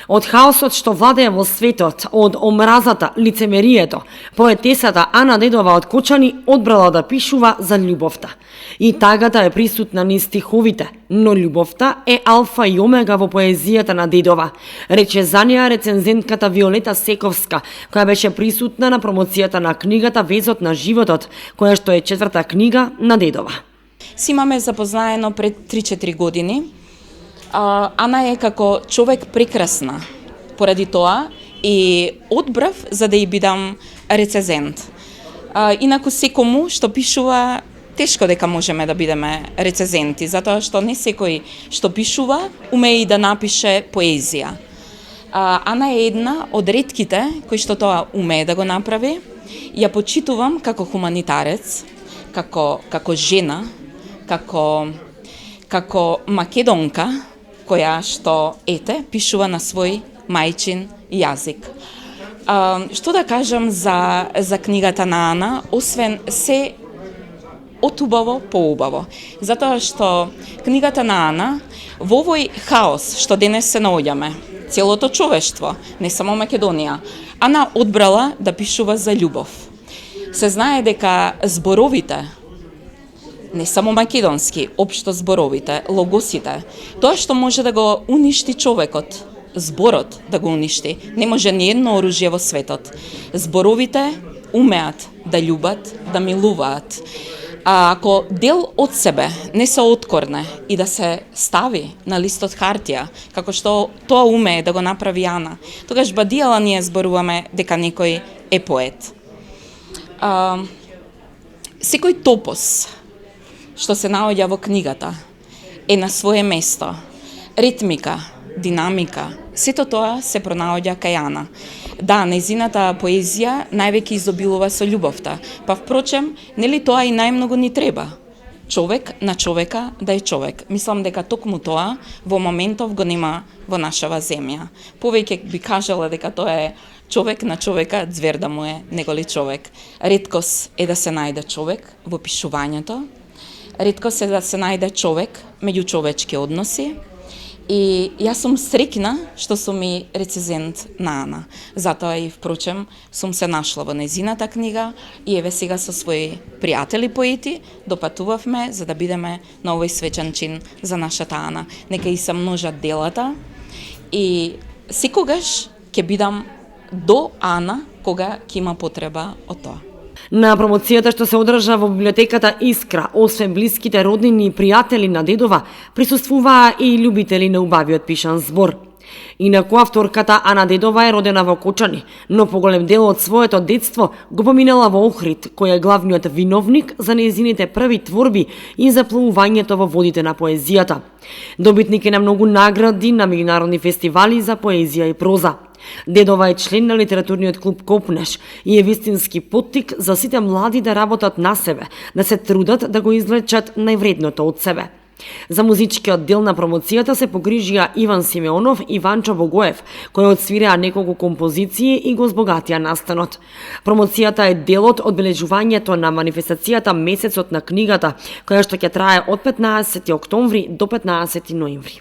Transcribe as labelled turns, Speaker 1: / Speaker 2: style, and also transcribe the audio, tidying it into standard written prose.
Speaker 1: Од хаосот што владее во светот, од омразата, лицемерието, поетесата Ана Дедова од Кочани одбрала да пишува за љубовта. И тагата е присутна низ стиховите, но љубовта е алфа и омега во поезијата на Дедова, рече за неа рецензентката Виолета Сековска, која беше присутна на промоцијата на книгата Везот на животот, која што е 4-та книга на Дедова.
Speaker 2: Си имаме запознаено пред 3-4 години. Ана е како човек прекрасна, поради тоа и одбрав за да ја бидам рецензент. Инаку секому што пишува, тешко дека можеме да бидеме рецензенти, затоа што не секој што пишува умее и да напише поезија. Ана е една од ретките кои што тоа умее да го направи. Ја почитувам како хуманитарец, како жена, како македонка, која што пишува на свој мајчин јазик. Што да кажам за книгата на Ана, освен се од убаво по убаво. Затоа што книгата на Ана во овој хаос што денес се наоѓаме, целото човештво, не само Македонија, Ана одбрала да пишува за љубов. Се знае дека зборовите, не само македонски, општо зборовите, логосите, тоа што може да го уништи човекот, зборот да го уништи, не може ни едно оружје во светот. Зборовите умеат да љубат, да милуваат. А ако дел од себе не се откорне и да се стави на листот хартија, како што тоа умее да го направи Ана, тогаш бадијала ние зборуваме дека некој е поет. Секој топос што се наоѓа во книгата е на свое место. Ритмика, динамика, сето тоа се пронаоѓа кај Ана. Да, нејзината поезија највеќе изобилува со љубовта, па впрочем, нели тоа и најмногу ни треба? Човек на човека да е човек. Мислам дека токму тоа во моментов го нема во нашава земја. Повеќе би кажала дека тоа е човек на човека, ѕвер да му е, него ли човек. Реткост е да се најде човек во пишувањето, реткост е да се најде човек меѓучовечки односи, и јас сум среќна што сум и рецензент на Ана. Затоа и впрочем сум се нашла во нејзината книга и еве сега со своји пријатели поети допатувавме за да бидеме на овој свечен чин за нашата Ана. Нека и се множат делата и секогаш ќе бидам до Ана кога ќе има потреба од тоа.
Speaker 1: На промоцијата што се одржа во библиотеката Искра, освен блиските роднини и пријатели на Дедова, присуствуваа и љубители на убавиот пишан збор. Инаку авторката Ана Дедова е родена во Кочани, но поголем дел од своето детство го поминала во Охрид, кој е главниот виновник за нејзините први творби и заплувувањето во водите на поезијата. Добитник е на многу награди на меѓународни фестивали за поезија и проза. Дедова е член на литературниот клуб Копнеш и е вистински поттик за сите млади да работат на себе, да се трудат да го извлечат највредното од себе. За музичкиот дел на промоцијата се погрижија Иван Симеонов и Ванчо Богоев, кои отсвираа неколку композиции и го збогатија настанот. Промоцијата е дел од одбележувањето на манифестацијата Месецот на книгата, која што ќе трае од 15 октомври до 15 ноември.